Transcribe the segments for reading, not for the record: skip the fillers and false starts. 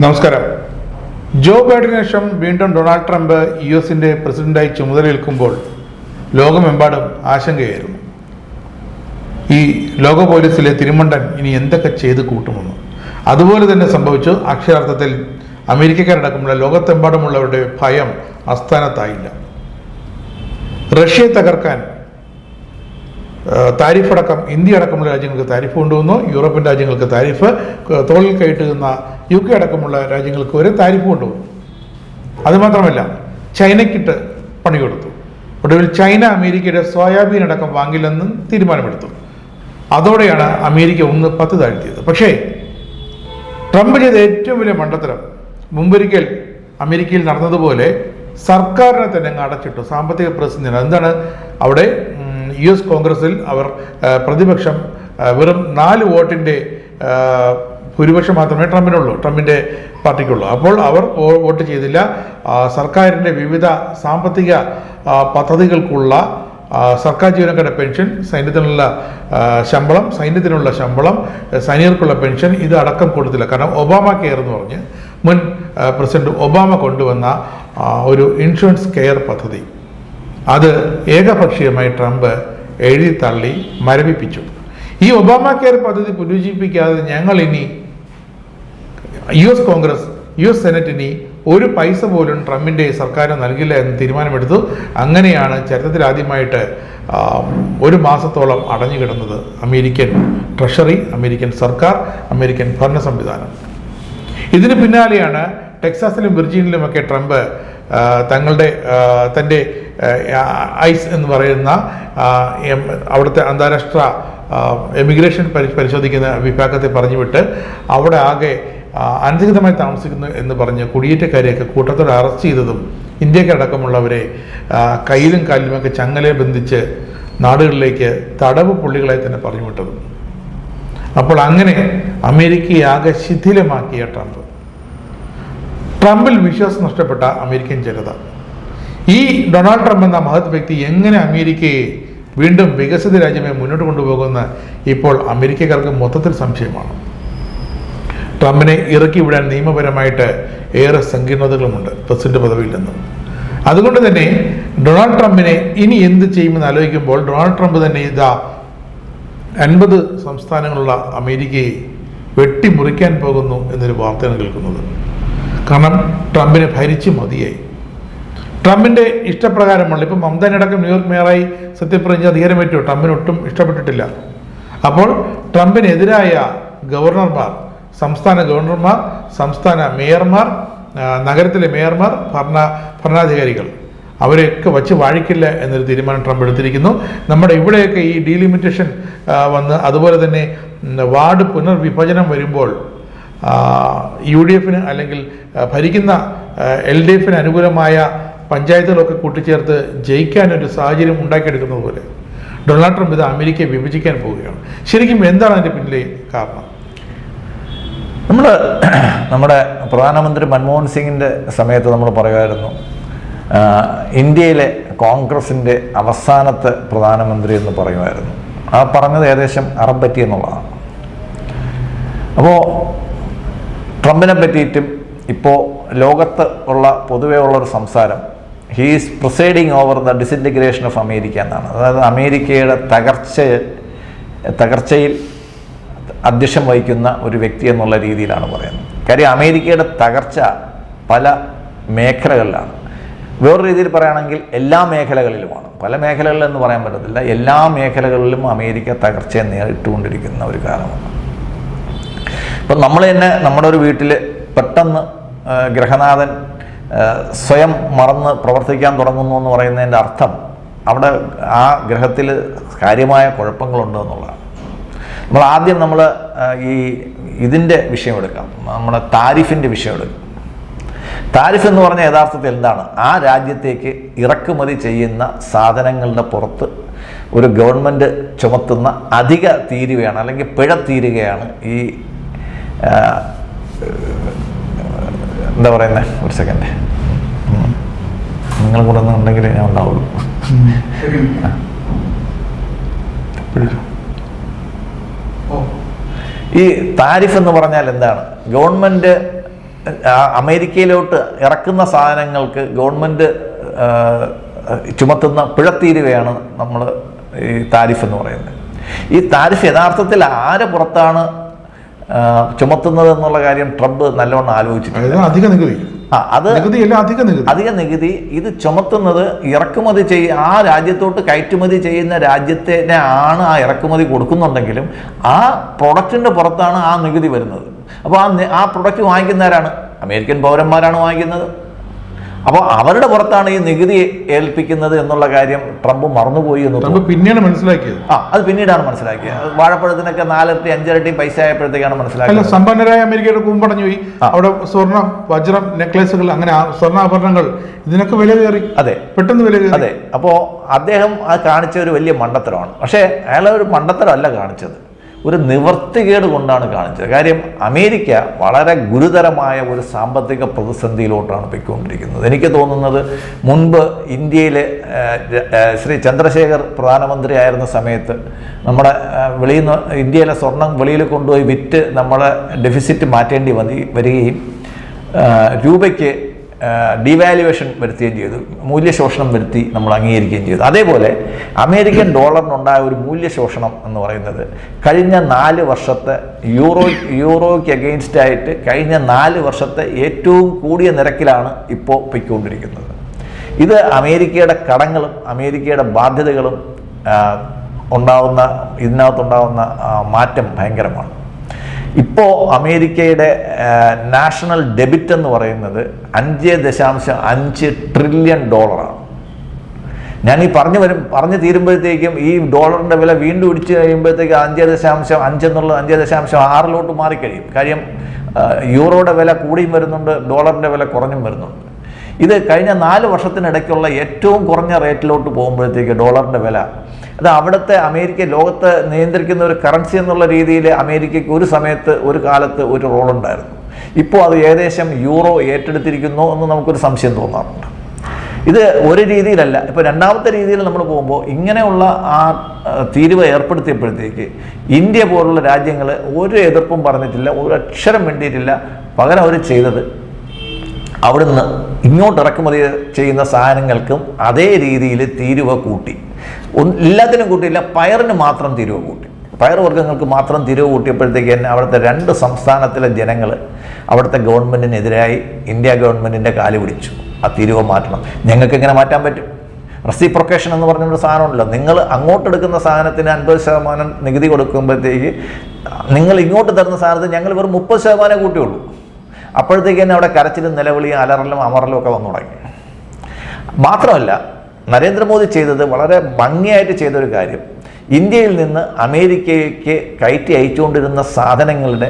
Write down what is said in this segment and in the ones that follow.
നമസ്കാരം. ജോ ബൈഡന് ശേഷം വീണ്ടും ഡൊണാൾഡ് ട്രംപ് യുഎസിന്റെ പ്രസിഡന്റായി ചുമതലയേൽക്കുമ്പോൾ ലോകമെമ്പാടും ആശങ്കയായിരുന്നു. ഈ ലോക പോലീസിലെ തിരുമണ്ടൻ ഇനി എന്തൊക്കെ ചെയ്ത് കൂട്ടുമെന്ന്. അതുപോലെ തന്നെ സംഭവിച്ചു. അക്ഷരാർത്ഥത്തിൽ അമേരിക്കക്കാരടക്കമുള്ള ലോകത്തെമ്പാടുമുള്ളവരുടെ ഭയം അസ്ഥാനത്തായില്ല. റഷ്യയെ തകർക്കാൻ താരിഫ് അടക്കം ഇന്ത്യ അടക്കമുള്ള രാജ്യങ്ങൾക്ക് താരിഫ് കൊണ്ടുവന്നു. യൂറോപ്യൻ രാജ്യങ്ങൾക്ക് താരിഫ്, തോളിൽ കയറ്റുന്ന UK അടക്കമുള്ള രാജ്യങ്ങൾക്ക് ഒരു താരിഫ് കൊണ്ടുവന്നു. അതുമാത്രമല്ല, ചൈനയ്ക്കിട്ട് പണി കൊടുത്തു. ഒടുവിൽ ചൈന അമേരിക്കയുടെ സോയാബീൻ അടക്കം വാങ്ങില്ലെന്നും തീരുമാനമെടുത്തു. അതോടെയാണ് അമേരിക്ക 10 താഴ്ത്തിയത്. പക്ഷേ ട്രംപ് ചെയ്ത ഏറ്റവും വലിയ മണ്ടത്തരം മുമ്പൊരിക്കൽ അമേരിക്കയിൽ നടന്നതുപോലെ സർക്കാരിനെ തന്നെ അടച്ചിട്ടു. സാമ്പത്തിക പ്രതിസന്ധി. എന്താണ് അവിടെ US കോൺഗ്രസിൽ അവർ പ്രതിപക്ഷം വെറും 4 വോട്ടിൻ്റെ ഭൂരിപക്ഷം മാത്രമേ ട്രംപിൻ്റെ പാർട്ടിക്കുള്ളൂ. അപ്പോൾ അവർ വോട്ട് ചെയ്തില്ല. സർക്കാരിൻ്റെ വിവിധ സാമ്പത്തിക പദ്ധതികൾക്കുള്ള സർക്കാർ ജീവനക്കാരുടെ പെൻഷൻ, സൈന്യത്തിനുള്ള ശമ്പളം, സൈനികർക്കുള്ള പെൻഷൻ ഇത് അടക്കം കൊടുത്തില്ല. കാരണം ഒബാമ കെയർ എന്ന് പറഞ്ഞ് മുൻ പ്രസിഡന്റ് ഒബാമ കൊണ്ടുവന്ന ഒരു ഇൻഷുറൻസ് കെയർ പദ്ധതി അത് ഏകപക്ഷീയമായി ട്രംപ് എഴുതി തള്ളി മരവിപ്പിച്ചു. ഈ ഒബാമ കെയർ പദ്ധതി പുനരുജ്ജീവിപ്പിക്കാതെ ഞങ്ങൾ ഇനി US കോൺഗ്രസ്, US സെനറ്റ് ഇനി ഒരു പൈസ പോലും ട്രംപിൻ്റെ സർക്കാരിന് നൽകില്ല എന്ന് തീരുമാനമെടുത്തു. അങ്ങനെയാണ് ചരിത്രത്തിൽ ആദ്യമായിട്ട് 1 മാസത്തോളം അടഞ്ഞു കിടന്നത് അമേരിക്കൻ ട്രഷറി, അമേരിക്കൻ സർക്കാർ, അമേരിക്കൻ ഭരണ സംവിധാനം. ഇതിന് പിന്നാലെയാണ് ടെക്സാസിലും വിർജീനിയയിലുമൊക്കെ ട്രംപ് തൻ്റെ ഐസ് എന്ന് പറയുന്ന അവിടുത്തെ അന്താരാഷ്ട്ര എമിഗ്രേഷൻ പരിശോധിക്കുന്ന വിഭാഗത്തെ പറഞ്ഞുവിട്ട് അവിടെ ആകെ അനധികൃതമായി താമസിക്കുന്നു എന്ന് പറഞ്ഞ് കുടിയേറ്റക്കാരെയൊക്കെ കൂട്ടത്തോടെ അറസ്റ്റ് ചെയ്തതും ഇന്ത്യക്കടക്കമുള്ളവരെ കയ്യിലും കാലിലുമൊക്കെ ചങ്ങലയെ ബന്ധിച്ച് നാടുകളിലേക്ക് തടവ് പുള്ളികളായി തന്നെ പറഞ്ഞുവിട്ടതും. അപ്പോൾ അങ്ങനെ അമേരിക്കയെ ആകെ ശിഥിലമാക്കിയ ട്രംപിൽ വിശ്വാസം നഷ്ടപ്പെട്ട അമേരിക്കൻ ജനത ഈ ഡൊണാൾഡ് ട്രംപ് എന്ന മഹത് വ്യക്തി എങ്ങനെ അമേരിക്കയെ വീണ്ടും വികസിത രാജ്യമായി മുന്നോട്ട് കൊണ്ടുപോകുമെന്ന് ഇപ്പോൾ അമേരിക്കക്കാർക്ക് മൊത്തത്തിൽ സംശയമാണ്. ട്രംപിനെ ഇറക്കി വിടാൻ നിയമപരമായിട്ട് ഏറെ സങ്കീർണതകളുമുണ്ട് പ്രസിഡന്റ് പദവിയിൽ നിന്നും. അതുകൊണ്ട് തന്നെ ഡൊണാൾഡ് ട്രംപിനെ ഇനി എന്ത് ചെയ്യുമെന്ന് ആലോചിക്കുമ്പോൾ ഡൊണാൾഡ് ട്രംപ് തന്നെ 50 സംസ്ഥാനങ്ങളുള്ള അമേരിക്കയെ വെട്ടിമുറിക്കാൻ പോകുന്നു എന്നൊരു വാർത്തയാണ് കേൾക്കുന്നത്. കാരണം ട്രംപിനെ ഭരിച്ചു മതിയായി. ട്രംപിൻ്റെ ഇഷ്ടപ്രകാരമുള്ള ഇപ്പം മമതനടക്കം ന്യൂയോർക്ക് മേയറായി സത്യപ്രതിജ്ഞ അധികാരമേറ്റു. ട്രംപിന് ഒട്ടും ഇഷ്ടപ്പെട്ടിട്ടില്ല. അപ്പോൾ ട്രംപിനെതിരായ ഗവർണർമാർ, സംസ്ഥാന ഗവർണർമാർ, സംസ്ഥാന മേയർമാർ, നഗരത്തിലെ മേയർമാർ, ഭരണാധികാരികൾ അവരെയൊക്കെ വച്ച് വാഴിക്കില്ല എന്നൊരു തീരുമാനം ട്രംപ് എടുത്തിരിക്കുന്നു. നമ്മുടെ ഇവിടെയൊക്കെ ഈ ഡീലിമിറ്റേഷൻ വന്ന് അതുപോലെ തന്നെ വാർഡ് പുനർവിഭജനം വരുമ്പോൾ UDF അല്ലെങ്കിൽ ഭരിക്കുന്ന LDF അനുകൂലമായ പഞ്ചായത്തുകളൊക്കെ കൂട്ടിച്ചേർത്ത് ജയിക്കാനൊരു സാഹചര്യം ഉണ്ടാക്കിയെടുക്കുന്നത് പോലെ ഡൊണാൾഡ് ട്രംപ് ഇത് അമേരിക്കയെ വിഭജിക്കാൻ പോവുകയാണ്. ശരിക്കും എന്താണ് അതിൻ്റെ പിന്നിലെ കാരണം? നമ്മുടെ പ്രധാനമന്ത്രി മൻമോഹൻ സിംഗിൻ്റെ സമയത്ത് നമ്മൾ പറയുമായിരുന്നു ഇന്ത്യയിലെ കോൺഗ്രസിൻ്റെ അവസാനത്തെ പ്രധാനമന്ത്രി എന്ന് പറയുമായിരുന്നു. ആ പറഞ്ഞത് ഏകദേശം അറം പറ്റി എന്നുള്ളതാണ്. അപ്പോൾ ട്രംപിനെ പറ്റിയിട്ടും ഇപ്പോൾ ലോകത്ത് ഉള്ള പൊതുവേ ഉള്ളൊരു സംസാരം he's presiding over the disintegration of America എന്നാണ്. അതായത് അമേരിക്കയുടെ തകർച്ചയിൽ അധ്യക്ഷം വഹിക്കുന്ന ഒരു വ്യക്തി എന്നുള്ള രീതിയിലാണ് പറയുന്നത്. കാര്യം അമേരിക്കയുടെ തകർച്ച പല മേഖലകളിലാണ്. വേറൊരു രീതിയിൽ പറയുകയാണെങ്കിൽ എല്ലാ മേഖലകളിലുമാണ്. പല മേഖലകളിലെന്ന് പറയാൻ പറ്റത്തില്ല, എല്ലാ മേഖലകളിലും അമേരിക്ക തകർച്ചയെ നേരിട്ടുകൊണ്ടിരിക്കുന്ന ഒരു കാലമാണ്. ഇപ്പം നമ്മൾ തന്നെ നമ്മുടെ ഒരു വീട്ടിൽ പെട്ടെന്ന് ഗ്രഹനാഥൻ സ്വയം മറന്ന് പ്രവർത്തിക്കാൻ തുടങ്ങുന്നു എന്ന് പറയുന്നതിൻ്റെ അർത്ഥം അവിടെ ആ ഗ്രഹത്തിൽ കാര്യമായ കുഴപ്പങ്ങളുണ്ട് എന്നുള്ളതാണ്. നമ്മൾ ഇതിൻ്റെ വിഷയം എടുക്കാം, നമ്മുടെ താരിഫിൻ്റെ വിഷയം എടുക്കാം. താരിഫ് എന്ന് പറഞ്ഞാൽ യഥാർത്ഥത്തിൽ എന്താണ്? ആ രാജ്യത്തേക്ക് ഇറക്കുമതി ചെയ്യുന്ന സാധനങ്ങളുടെ പുറത്ത് ഒരു ഗവൺമെൻറ് ചുമത്തുന്ന അധിക തീരുവയാണ് അല്ലെങ്കിൽ പിഴ തീരുകയാണ് ഈ എന്താ പറയുന്നത്. ഒരു സെക്കൻഡ്, നിങ്ങൾ കൂടെ ഒന്നും ഉണ്ടെങ്കിൽ ഞാൻ ഉണ്ടാവുള്ളൂ. ഈ താരിഫ് എന്ന് പറഞ്ഞാൽ എന്താണ്? ഗവൺമെൻറ് അമേരിക്കയിലോട്ട് ഇറക്കുന്ന സാധനങ്ങൾക്ക് ഗവൺമെൻറ് ചുമത്തുന്ന പിഴത്തീരുവയാണ് നമ്മൾ ഈ താരിഫ് എന്ന് പറയുന്നത്. ഈ താരിഫ് യഥാർത്ഥത്തിൽ ആരെ പുറത്താണ് ചുമത്തുന്നത് എന്നുള്ള കാര്യം ട്രംപ് നല്ലോണം ആലോചിച്ചിട്ടുണ്ട്. അധിക നികുതി, അധിക നികുതി ഇത് ചുമത്തുന്നത് ഇറക്കുമതി ആ രാജ്യത്തോട്ട് കയറ്റുമതി ചെയ്യുന്ന രാജ്യത്തിനെ ആണ് ആ ഇറക്കുമതി കൊടുക്കുന്നുണ്ടെങ്കിലും ആ പ്രൊഡക്റ്റിന്റെ പുറത്താണ് ആ നികുതി വരുന്നത്. അപ്പോൾ ആ പ്രൊഡക്റ്റ് വാങ്ങിക്കുന്നവരാണ് അമേരിക്കൻ പൗരന്മാരാണ് വാങ്ങിക്കുന്നത്. അപ്പോൾ അവരുടെ പുറത്താണ് ഈ നികുതി ഏൽപ്പിക്കുന്നത് എന്നുള്ള കാര്യം ട്രംപ് മറന്നുപോയി എന്ന് പിന്നീട് മനസ്സിലാക്കിയത്. അത് പിന്നീടാണ് മനസ്സിലാക്കിയത്. വാഴപ്പഴത്തിനൊക്കെ 4 ഇരട്ടി 5 ഇരട്ടി പൈസ ആയപ്പോഴത്തേക്കാണ് മനസ്സിലാക്കിയത്. സമ്പന്നരായ അമേരിക്കയുടെ കുമ്പടഞ്ഞു പോയി. അവിടെ സ്വർണം, വജ്രം, നെക്ലേസുകൾ, അങ്ങനെ സ്വർണ്ണാഭരണങ്ങൾ ഇതിനൊക്കെ വില കയറി. അതെ, പെട്ടെന്ന് വില കയറി. അതെ. അപ്പോൾ അദ്ദേഹം അത് കാണിച്ച ഒരു വലിയ മണ്ടത്തരമാണ്. പക്ഷേ അയാൾ ഒരു മണ്ടത്തരമല്ല കാണിച്ചത്, ഒരു നിവർത്തികേട് കൊണ്ടാണ് കാണിച്ചത്. കാര്യം അമേരിക്ക വളരെ ഗുരുതരമായ ഒരു സാമ്പത്തിക പ്രതിസന്ധിയിലോട്ടാണ് പോയിക്കൊണ്ടിരിക്കുന്നത്. എനിക്ക് തോന്നുന്നത് മുൻപ് ഇന്ത്യയിലെ ശ്രീ ചന്ദ്രശേഖർ പ്രധാനമന്ത്രി ആയിരുന്ന സമയത്ത് നമ്മുടെ വെളിയിൽ നിന്ന് ഇന്ത്യയിലെ സ്വർണം വെളിയിൽ കൊണ്ടുപോയി വിറ്റ് നമ്മുടെ ഡെഫിസിറ്റ് മാറ്റേണ്ടി വരികയും രൂപയ്ക്ക് ഡീവാലുവേഷൻ വരുത്തുകയും ചെയ്തു, മൂല്യശോഷണം വരുത്തി നമ്മൾ അംഗീകരിക്കുകയും ചെയ്തു. അതേപോലെ അമേരിക്കൻ ഡോളറിനുണ്ടായ ഒരു മൂല്യശോഷണം എന്ന് പറയുന്നത് കഴിഞ്ഞ 4 വർഷത്തെ യൂറോയ്ക്ക് അഗെയിൻസ്റ്റ് ആയിട്ട് കഴിഞ്ഞ 4 വർഷത്തെ ഏറ്റവും കൂടിയ നിരക്കിലാണ് ഇപ്പോൾ പൊയ്ക്കൊണ്ടിരിക്കുന്നത്. ഇത് അമേരിക്കയുടെ കടങ്ങളും അമേരിക്കയുടെ ബാധ്യതകളും ഇതിനകത്തുണ്ടാകുന്ന മാറ്റം ഭയങ്കരമാണ്. ഇപ്പോൾ അമേരിക്കയുടെ നാഷണൽ ഡെബിറ്റ് എന്ന് പറയുന്നത് 5.5 ട്രില്യൺ ഡോളറാണ്. ഞാൻ ഈ പറഞ്ഞു തീരുമ്പോഴത്തേക്കും ഈ ഡോളറിൻ്റെ വില വീണ്ടും ഇടിച്ചു കഴിയുമ്പോഴത്തേക്ക് 5.5 എന്നുള്ളത് 5.6 മാറിക്കഴിയും. കാര്യം യൂറോയുടെ വില കൂടിയും വരുന്നുണ്ട്, ഡോളറിൻ്റെ വില കുറഞ്ഞും വരുന്നുണ്ട്. ഇത് കഴിഞ്ഞ 4 വർഷത്തിനിടയ്ക്കുള്ള ഏറ്റവും കുറഞ്ഞ റേറ്റിലോട്ട് പോകുമ്പോഴത്തേക്ക് ഡോളറിൻ്റെ വില, അത് അവിടുത്തെ അമേരിക്ക ലോകത്ത് നിയന്ത്രിക്കുന്ന ഒരു കറൻസി എന്നുള്ള രീതിയിൽ അമേരിക്കയ്ക്ക് ഒരു കാലത്ത് ഒരു റോളുണ്ടായിരുന്നു. ഇപ്പോൾ അത് ഏകദേശം യൂറോ ഏറ്റെടുത്തിരിക്കുന്നു എന്ന് നമുക്കൊരു സംശയം തോന്നാറുണ്ട്. ഇത് ഒരു രീതിയിലല്ല. ഇപ്പോൾ രണ്ടാമത്തെ രീതിയിൽ നമ്മൾ പോകുമ്പോൾ ഇങ്ങനെയുള്ള ആ തീരുവ ഏർപ്പെടുത്തിയപ്പോഴത്തേക്ക് ഇന്ത്യ പോലുള്ള രാജ്യങ്ങൾ ഒരു എതിർപ്പും പറഞ്ഞിട്ടില്ല, ഒരു അക്ഷരം വേണ്ടിയിട്ടില്ല. പകരം അവർ ചെയ്തത് അവിടുന്ന് ഇങ്ങോട്ട് ഇറക്കുമതി ചെയ്യുന്ന സാധനങ്ങൾക്കും അതേ രീതിയിൽ തീരുവ കൂട്ടി. എല്ലാത്തിനും കൂട്ടിയില്ല, പയറിന് മാത്രം തീരുവ കൂട്ടി. പയർവർഗ്ഗങ്ങൾക്ക് മാത്രം തീരുവ കൂട്ടിയപ്പോഴത്തേക്ക് തന്നെ അവിടുത്തെ 2 സംസ്ഥാനത്തിലെ ജനങ്ങൾ അവിടുത്തെ ഗവൺമെൻറ്റിനെതിരായി ഇന്ത്യ ഗവൺമെൻറ്റിൻ്റെ കാല് പിടിച്ചു. ആ തീരുവ മാറ്റണം. ഞങ്ങൾക്ക് എങ്ങനെ മാറ്റാൻ പറ്റും? റെസിപ്രൊക്കേഷൻ എന്ന് പറഞ്ഞൊരു സാധനമുണ്ടല്ലോ. നിങ്ങൾ അങ്ങോട്ട് എടുക്കുന്ന സാധനത്തിന് 50% നികുതി കൊടുക്കുമ്പോഴത്തേക്ക് നിങ്ങൾ ഇങ്ങോട്ട് തരുന്ന സാധനത്തിന് ഞങ്ങൾ വെറും 30% കൂട്ടിയുള്ളൂ. അപ്പോഴത്തേക്ക് തന്നെ അവിടെ കരച്ചിലും നിലവിളിയും അലറലും അമറലും ഒക്കെ വന്നു തുടങ്ങി. മാത്രമല്ല, നരേന്ദ്രമോദി ചെയ്തത് വളരെ ഭംഗിയായിട്ട് ചെയ്തൊരു കാര്യം, ഇന്ത്യയിൽ നിന്ന് അമേരിക്കയ്ക്ക് കയറ്റി അയച്ചുകൊണ്ടിരുന്ന സാധനങ്ങളുടെ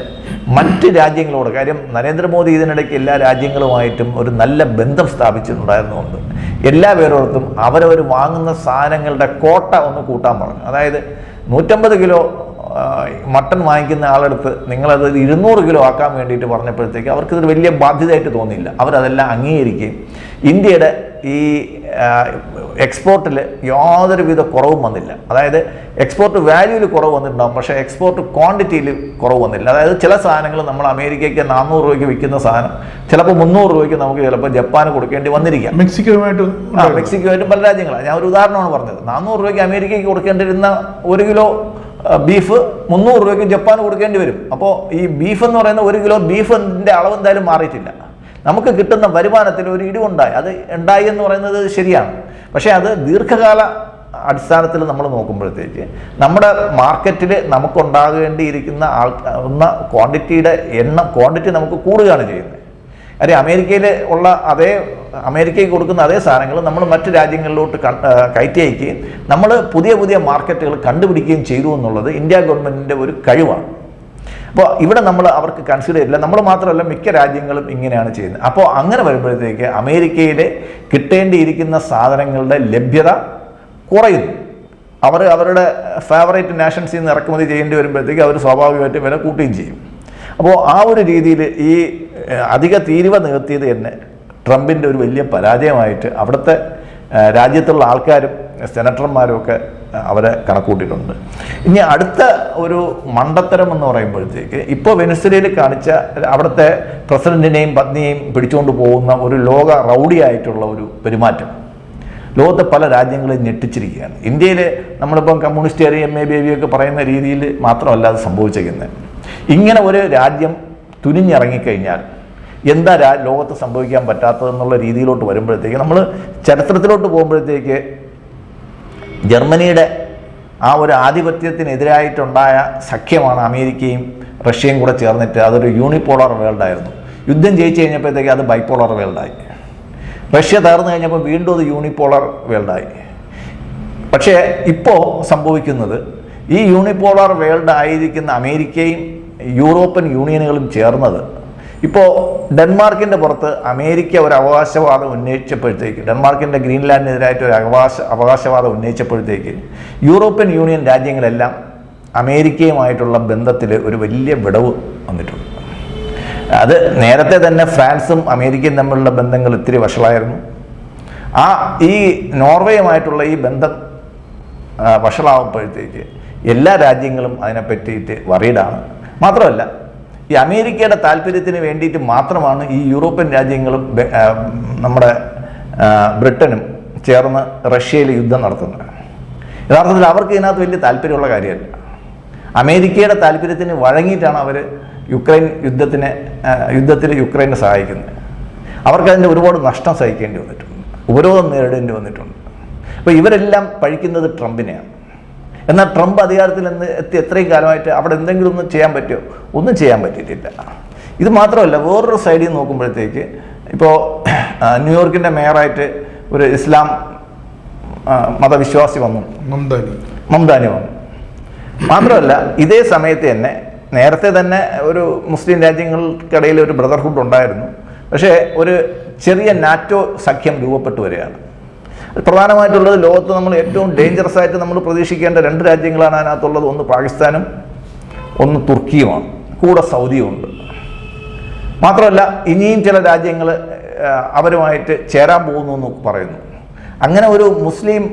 മറ്റ് രാജ്യങ്ങളോട്, കാര്യം നരേന്ദ്രമോദി ഇതിനിടയ്ക്ക് എല്ലാ രാജ്യങ്ങളുമായിട്ടും ഒരു നല്ല ബന്ധം സ്ഥാപിച്ചിട്ടുണ്ടായിരുന്നുകൊണ്ട് എല്ലാ പേരോടത്തും അവരവർ വാങ്ങുന്ന സാധനങ്ങളുടെ കോട്ട ഒന്ന് കൂട്ടാൻ പറഞ്ഞു. അതായത് 150 കിലോ മട്ടൺ വാങ്ങിക്കുന്ന ആളെടുത്ത് നിങ്ങളത് 200 കിലോ ആക്കാൻ വേണ്ടിയിട്ട് പറഞ്ഞപ്പോഴത്തേക്ക് അവർക്കിതൊരു വലിയ ബാധ്യതയായിട്ട് തോന്നിയില്ല. അവരതെല്ലാം അംഗീകരിക്കുകയും ഇന്ത്യയുടെ ഈ എക്സ്പോർട്ടിൽ യാതൊരുവിധ കുറവും വന്നില്ല. അതായത് എക്സ്പോർട്ട് വാല്യൂവിൽ കുറവ് വന്നിട്ടുണ്ടാകും, പക്ഷേ എക്സ്പോർട്ട് ക്വാണ്ടിറ്റിയിൽ കുറവ് വന്നില്ല. അതായത് ചില സാധനങ്ങൾ നമ്മൾ അമേരിക്കയ്ക്ക് 400 രൂപയ്ക്ക് വിൽക്കുന്ന സാധനം ചിലപ്പോൾ 300 രൂപയ്ക്ക് നമുക്ക് ചിലപ്പോൾ ജപ്പാന് കൊടുക്കേണ്ടി വന്നിരിക്കാം. മെക്സിക്കോയായിട്ടും പല രാജ്യങ്ങളാണ്. ഞാൻ ഒരു ഉദാഹരണമാണ് പറഞ്ഞത്. 400 രൂപയ്ക്ക് അമേരിക്കയ്ക്ക് കൊടുക്കേണ്ടിരുന്ന 1 കിലോ ബീഫ് 300 രൂപയ്ക്ക് ജപ്പാന് കൊടുക്കേണ്ടി വരും. അപ്പോൾ ഈ ബീഫ് എന്ന് പറയുന്ന 1 കിലോ ബീഫിൻ്റെ അളവ് എന്തായാലും മാറിയിട്ടില്ല. നമുക്ക് കിട്ടുന്ന വരുമാനത്തിൽ ഒരു ഇടിവുണ്ടായി. അത് ഉണ്ടായി എന്ന് പറയുന്നത് ശരിയാണ്. പക്ഷേ അത് ദീർഘകാല അടിസ്ഥാനത്തിൽ നമ്മൾ നോക്കുമ്പോഴത്തേക്ക് നമ്മുടെ മാർക്കറ്റിൽ നമുക്കുണ്ടാകേണ്ടിയിരിക്കുന്ന ക്വാണ്ടിറ്റി നമുക്ക് കൂടുകയാണ് ചെയ്യുന്നത്. കാര്യം അമേരിക്കയിൽ ഉള്ള അമേരിക്കയ്ക്ക് കൊടുക്കുന്ന അതേ സാധനങ്ങൾ നമ്മൾ മറ്റ് രാജ്യങ്ങളിലോട്ട് കയറ്റി അയക്കുകയും നമ്മൾ പുതിയ മാർക്കറ്റുകൾ കണ്ടുപിടിക്കുകയും ചെയ്തു എന്നുള്ളത് ഇന്ത്യ ഗവൺമെൻറ്റിൻ്റെ ഒരു കഴിവാണ്. അപ്പോൾ ഇവിടെ നമ്മൾ അവർക്ക് കൺസിഡർ ചെയ്തില്ല. നമ്മൾ മാത്രമല്ല, മിക്ക രാജ്യങ്ങളും ഇങ്ങനെയാണ് ചെയ്യുന്നത്. അപ്പോൾ അങ്ങനെ വരുമ്പോഴത്തേക്ക് അമേരിക്കയിൽ കിട്ടേണ്ടിയിരിക്കുന്ന സാധനങ്ങളുടെ ലഭ്യത കുറയുന്നു. അവരുടെ ഫേവറേറ്റ് നാഷൻസിൽ നിന്ന് ഇറക്കുമതി ചെയ്യേണ്ടി വരുമ്പോഴത്തേക്ക് അവർ സ്വാഭാവികമായിട്ട് വില കൂട്ടുകയും ചെയ്യും. അപ്പോൾ ആ ഒരു രീതിയിൽ ഈ അധിക തീരുവ നികത്തിയത് തന്നെ ട്രംപിൻ്റെ ഒരു വലിയ പരാജയമായിട്ട് അവിടുത്തെ രാജ്യത്തുള്ള ആൾക്കാരും സെനറ്റർമാരും ഒക്കെ അവരെ കണക്കൂട്ടിയിട്ടുണ്ട്. ഇനി അടുത്ത ഒരു മണ്ടത്തരം എന്ന് പറയുമ്പോഴത്തേക്ക് ഇപ്പോൾ വെനസ്വേലയിൽ കാണിച്ച അവിടുത്തെ പ്രസിഡന്റിനെയും പത്നിയെയും പിടിച്ചുകൊണ്ട് പോകുന്ന ഒരു ലോക റൗഡിയായിട്ടുള്ള ഒരു പെരുമാറ്റം ലോകത്തെ പല രാജ്യങ്ങളെയും ഞെട്ടിച്ചിരിക്കുകയാണ്. ഇന്ത്യയിൽ നമ്മളിപ്പം കമ്മ്യൂണിസ്റ്റ് MA ബേബിയൊക്കെ പറയുന്ന രീതിയിൽ മാത്രമല്ല അത് സംഭവിച്ചിരിക്കുന്നത്. ഇങ്ങനെ ഒരു രാജ്യം തുനിഞ്ഞിറങ്ങിക്കഴിഞ്ഞാൽ എന്താ ലോകത്ത് സംഭവിക്കാൻ പറ്റാത്തതെന്നുള്ള രീതിയിലോട്ട് വരുമ്പോഴത്തേക്ക് നമ്മൾ ചരിത്രത്തിലോട്ട് പോകുമ്പോഴത്തേക്ക് ജർമ്മനിയുടെ ആ ഒരു ആധിപത്യത്തിനെതിരായിട്ടുണ്ടായ സഖ്യമാണ് അമേരിക്കയും റഷ്യയും കൂടെ ചേർന്നിട്ട് അതൊരു യൂണിപോളർ വേൾഡായിരുന്നു. യുദ്ധം ജയിച്ചു കഴിഞ്ഞപ്പോഴത്തേക്ക് അത് ബൈപോളർ വേൾഡായി. റഷ്യ തകർന്നു കഴിഞ്ഞപ്പോൾ വീണ്ടും അത് യൂണിപോളർ വേൾഡായി. പക്ഷേ ഇപ്പോൾ സംഭവിക്കുന്നത് ഈ യൂണിപോളർ വേൾഡ് ആയിരിക്കുന്ന അമേരിക്കയും യൂറോപ്യൻ യൂണിയനുകളും ചേർന്നത് ഇപ്പോൾ ഡെൻമാർക്കിൻ്റെ പുറത്ത് അമേരിക്ക ഒരു അവകാശവാദം ഉന്നയിച്ചപ്പോഴത്തേക്ക്, ഡെൻമാർക്കിൻ്റെ ഗ്രീൻലാൻഡിനെതിരായിട്ട് ഒരു അവകാശവാദം ഉന്നയിച്ചപ്പോഴത്തേക്ക് യൂറോപ്യൻ യൂണിയൻ രാജ്യങ്ങളെല്ലാം അമേരിക്കയുമായിട്ടുള്ള ബന്ധത്തിൽ ഒരു വലിയ വിടവ് വന്നിട്ടുണ്ട്. അത് നേരത്തെ തന്നെ ഫ്രാൻസും അമേരിക്കയും തമ്മിലുള്ള ബന്ധങ്ങൾ ഇത്തിരി വഷളായിരുന്നു. ഈ നോർവേയുമായിട്ടുള്ള ഈ ബന്ധം വഷളാവുമ്പോഴത്തേക്ക് എല്ലാ രാജ്യങ്ങളും അതിനെ പറ്റിയിട്ട് വറീഡാണ്. മാത്രമല്ല ഈ അമേരിക്കയുടെ താല്പര്യത്തിന് വേണ്ടിയിട്ട് മാത്രമാണ് ഈ യൂറോപ്യൻ രാജ്യങ്ങളും നമ്മുടെ ബ്രിട്ടനും ചേർന്ന് റഷ്യയിൽ യുദ്ധം നടത്തുന്നത്. യഥാർത്ഥത്തിൽ അവർക്ക് ഇതിനകത്ത് വലിയ താല്പര്യമുള്ള കാര്യമല്ല. അമേരിക്കയുടെ താല്പര്യത്തിന് വഴങ്ങിയിട്ടാണ് അവർ യുദ്ധത്തിൽ യുക്രൈനെ സഹായിക്കുന്നത്. അവർക്കതിൻ്റെ ഒരുപാട് നഷ്ടം സഹിക്കേണ്ടി വന്നിട്ടുണ്ട്, ഉപരോധം നേരിടേണ്ടി വന്നിട്ടുണ്ട്. അപ്പോൾ ഇവരെല്ലാം പഴിക്കുന്നത് ട്രംപിനെയാണ്. എന്നാൽ ട്രംപ് അധികാരത്തിൽ എത്തി എത്രയും കാലമായിട്ട് അവിടെ എന്തെങ്കിലും ഒന്ന് ചെയ്യാൻ പറ്റുമോ? ഒന്നും ചെയ്യാൻ പറ്റിയിട്ടില്ല. ഇത് മാത്രമല്ല, വേറൊരു സൈഡിൽ നോക്കുമ്പോഴത്തേക്ക് ഇപ്പോൾ ന്യൂയോർക്കിൻ്റെ മേയറായിട്ട് ഒരു ഇസ്ലാം മതവിശ്വാസി വന്നു, മംദാനി വന്നു. മാത്രമല്ല ഇതേ സമയത്ത് തന്നെ നേരത്തെ തന്നെ ഒരു മുസ്ലിം രാജ്യങ്ങൾക്കിടയിൽ ഒരു ബ്രദർഹുഡ് ഉണ്ടായിരുന്നു. പക്ഷേ ഒരു ചെറിയ നാറ്റോ സഖ്യം രൂപപ്പെട്ടു വരികയാണ്. പ്രധാനമായിട്ടുള്ളത് ലോകത്ത് നമ്മൾ ഏറ്റവും ഡേഞ്ചറസ് ആയിട്ട് നമ്മൾ പ്രതീക്ഷിക്കേണ്ട രണ്ട് രാജ്യങ്ങളാണ് അതിനകത്തുള്ളത്. ഒന്ന് പാകിസ്ഥാനും ഒന്ന് തുർക്കിയുമാണ്, കൂടെ സൗദിയുമുണ്ട്. മാത്രമല്ല ഇനിയും ചില രാജ്യങ്ങൾ അവരുമായിട്ട് ചേരാൻ പോകുന്നു എന്ന് പറയുന്നു. അങ്ങനെ ഒരു മുസ്ലിം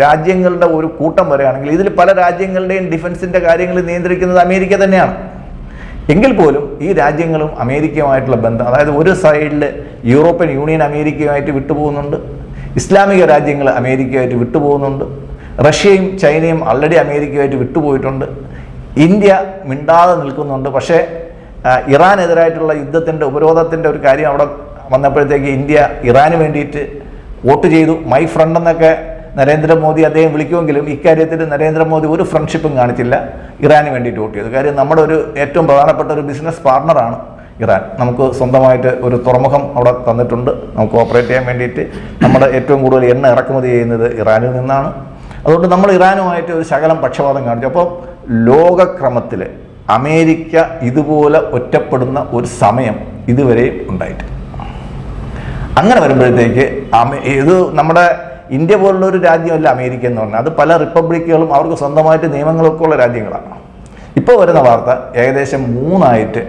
രാജ്യങ്ങളുടെ ഒരു കൂട്ടം വരികയാണെങ്കിൽ ഇതിൽ പല രാജ്യങ്ങളുടെയും ഡിഫൻസിൻ്റെ കാര്യങ്ങൾ നിയന്ത്രിക്കുന്നത് അമേരിക്ക തന്നെയാണ്. എങ്കിൽ പോലും ഈ രാജ്യങ്ങളും അമേരിക്കയുമായിട്ടുള്ള ബന്ധം, അതായത് ഒരു സൈഡിൽ യൂറോപ്യൻ യൂണിയൻ അമേരിക്കയുമായിട്ട് വിട്ടുപോകുന്നുണ്ട്, ഇസ്ലാമിക രാജ്യങ്ങൾ അമേരിക്കയുമായിട്ട് വിട്ടുപോകുന്നുണ്ട്, റഷ്യയും ചൈനയും ആൾറെഡി അമേരിക്കയുമായിട്ട് വിട്ടുപോയിട്ടുണ്ട്, ഇന്ത്യ മിണ്ടാതെ നിൽക്കുന്നുണ്ട്. പക്ഷേ ഇറാനെതിരായിട്ടുള്ള യുദ്ധത്തിൻ്റെ ഉപരോധത്തിൻ്റെ ഒരു കാര്യം അവിടെ വന്നപ്പോഴത്തേക്ക് ഇന്ത്യ ഇറാന് വേണ്ടിയിട്ട് വോട്ട് ചെയ്തു. മൈ ഫ്രണ്ട് എന്നൊക്കെ നരേന്ദ്രമോദി അദ്ദേഹം വിളിക്കുമെങ്കിലും ഇക്കാര്യത്തിൽ നരേന്ദ്രമോദി ഒരു ഫ്രണ്ട്ഷിപ്പും കാണിച്ചില്ല, ഇറാന് വേണ്ടിയിട്ട് വോട്ട് ചെയ്തു. കാര്യം നമ്മുടെ ഒരു ഏറ്റവും പ്രധാനപ്പെട്ട ഒരു ബിസിനസ് പാർട്ണറാണ് ഇറാൻ. നമുക്ക് സ്വന്തമായിട്ട് ഒരു തുറമുഖം അവിടെ തന്നിട്ടുണ്ട്, നമുക്ക് ഓപ്പറേറ്റ് ചെയ്യാൻ വേണ്ടിയിട്ട്. നമ്മുടെ ഏറ്റവും കൂടുതൽ എണ്ണ ഇറക്കുമതി ചെയ്യുന്നത് ഇറാനിൽ നിന്നാണ്. അതുകൊണ്ട് നമ്മൾ ഇറാനുമായിട്ട് ഒരു ശകലം പക്ഷപാതം കാണിച്ചു. അപ്പോൾ ലോകക്രമത്തിൽ അമേരിക്ക ഇതുപോലെ ഒറ്റപ്പെടുന്ന ഒരു സമയം ഇതുവരെയും ഉണ്ടായിട്ട്. അങ്ങനെ വരുമ്പോഴത്തേക്ക് ഇത് നമ്മുടെ ഇന്ത്യ പോലുള്ള ഒരു രാജ്യമല്ല അമേരിക്ക എന്ന് പറഞ്ഞാൽ. അത് പല റിപ്പബ്ലിക്കുകളും അവർക്ക് സ്വന്തമായിട്ട് നിയമങ്ങളൊക്കെ ഉള്ള രാജ്യങ്ങളാണ്. ഇപ്പോൾ വരുന്ന വാർത്ത ഏകദേശം 3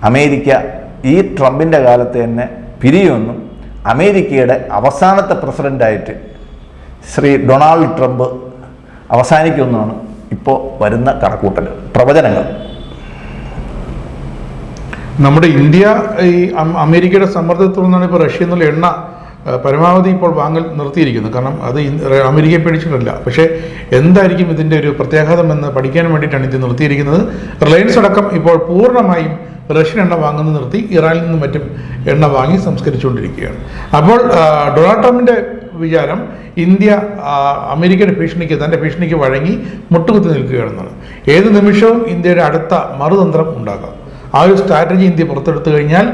അമേരിക്ക ഈ ട്രംപിൻ്റെ കാലത്ത് തന്നെ പിരിയുമെന്നും അമേരിക്കയുടെ അവസാനത്തെ പ്രസിഡൻ്റായിട്ട് ശ്രീ ഡൊണാൾഡ് ട്രംപ് അവസാനിക്കുമെന്നാണ് ഇപ്പോൾ വരുന്ന കണക്കൂട്ടൽ പ്രവചനങ്ങൾ. നമ്മുടെ ഇന്ത്യ ഈ അമേരിക്കയുടെ സമ്മർദ്ദത്തിൽ നിന്നാണ് ഇപ്പോൾ റഷ്യ എന്നുള്ള എണ്ണ പരമാവധി ഇപ്പോൾ വാങ്ങൽ നിർത്തിയിരിക്കുന്നത്. കാരണം അത് അമേരിക്കയെ പേടിച്ചിട്ടില്ല. പക്ഷേ എന്തായിരിക്കും ഇതിൻ്റെ ഒരു പ്രത്യാഘാതം എന്ന് പഠിക്കാൻ വേണ്ടിയിട്ടാണ് ഇത് നിർത്തിയിരിക്കുന്നത്. റിലയൻസ് അടക്കം ഇപ്പോൾ പൂർണ്ണമായും റഷ്യൻ എണ്ണ വാങ്ങുന്നത് നിർത്തി ഇറാനിൽ നിന്നും മറ്റും എണ്ണ വാങ്ങി സംസ്കരിച്ചുകൊണ്ടിരിക്കുകയാണ്. അപ്പോൾ ഡൊണാൾഡ് ട്രംപിൻ്റെ വിചാരം ഇന്ത്യ അമേരിക്കയുടെ ഭീഷണിക്ക്, തൻ്റെ ഭീഷണിക്ക് വഴങ്ങി മുട്ടുകുത്തി നിൽക്കുകയാണെന്നാണ്. ഏത് നിമിഷവും ഇന്ത്യയുടെ അടുത്ത മറുതന്ത്രം ഉണ്ടാകാം. ആ ഒരു സ്ട്രാറ്റജി ഇന്ത്യ പുറത്തെടുത്തു കഴിഞ്ഞാൽ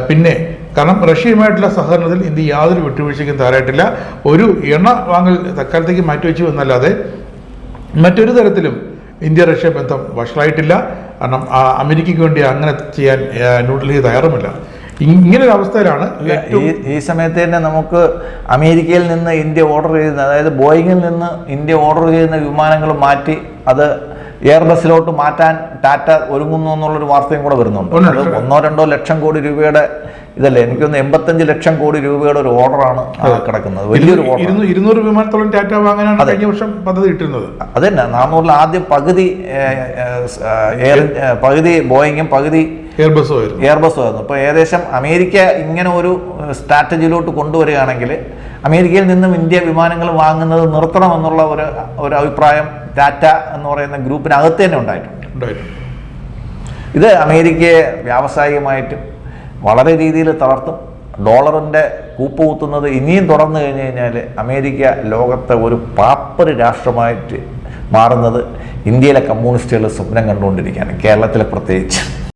പിന്നെ, കാരണം റഷ്യയുമായിട്ടുള്ള സഹകരണത്തിൽ ഇന്ത്യ യാതൊരു വിട്ടുവീഴ്ചയ്ക്കും തയ്യാറായിട്ടില്ല. ഒരു എണ്ണ വാങ്ങൽ തൽക്കാലത്തേക്ക് മാറ്റിവെച്ചു എന്നല്ലാതെ മറ്റൊരു തരത്തിലും ഇന്ത്യ റഷ്യ ബന്ധം വഷളായിട്ടില്ല. കാരണം അമേരിക്കയ്ക്ക് വേണ്ടി അങ്ങനെ ചെയ്യാൻ ന്യൂഡൽഹി തയ്യാറുമില്ല. ഇങ്ങനൊരു അവസ്ഥയിലാണ് ഈ സമയത്ത് തന്നെ നമുക്ക് അമേരിക്കയിൽ നിന്ന് ഇന്ത്യ ഓർഡർ ചെയ്യുന്ന, അതായത് ബോയിങ്ങിൽ നിന്ന് ഇന്ത്യ ഓർഡർ ചെയ്യുന്ന വിമാനങ്ങൾ മാറ്റി അത് എയർബസിലോട്ട് മാറ്റാൻ ടാറ്റ ഒരുങ്ങുന്നു എന്നുള്ളൊരു വാർത്തയും കൂടെ വരുന്നുണ്ട്. 1-2 ലക്ഷം കോടി രൂപയുടെ ഇതല്ലേ എനിക്കൊന്ന് 85 ലക്ഷം കോടി രൂപയുടെ ഒരു ഓർഡറാണ് കിടക്കുന്നത്. വലിയൊരു ഓർഡർ. 200 വിമാനത്തോളം ടാറ്റ വാങ്ങാനാണ് കഴിഞ്ഞ വർഷം പദ്ധതി ഇട്ടിരുന്നത്. അതന്നെ 400 ആദ്യം പകുതി ബോയിങ്ങും പകുതി എയർബസും ആയിരുന്നു. അപ്പോൾ ഏകദേശം അമേരിക്ക ഇങ്ങനെ ഒരു സ്ട്രാറ്റജിയിലോട്ട് കൊണ്ടുവരികയാണെങ്കിൽ അമേരിക്കയിൽ നിന്നും ഇന്ത്യ വിമാനങ്ങൾ വാങ്ങുന്നത് നിർത്തണമെന്നുള്ള ഒരു അഭിപ്രായം ടാറ്റ എന്ന് പറയുന്ന ഗ്രൂപ്പിനകത്ത് തന്നെ ഉണ്ടായിട്ടുണ്ട്. ഇത് അമേരിക്കയെ വ്യാവസായികമായിട്ടും വളരെ രീതിയിൽ തളർത്തും. ഡോളറിൻ്റെ കൂപ്പ് കുത്തുന്നത് ഇനിയും തുടർന്നു കഴിഞ്ഞു കഴിഞ്ഞാൽ അമേരിക്ക ലോകത്തെ ഒരു പാപ്പര് രാഷ്ട്രമായിട്ട് മാറുന്നത് ഇന്ത്യയിലെ കമ്മ്യൂണിസ്റ്റുകൾ സ്വപ്നം കണ്ടുകൊണ്ടിരിക്കുകയാണ്, കേരളത്തിലെ പ്രത്യേകിച്ച്.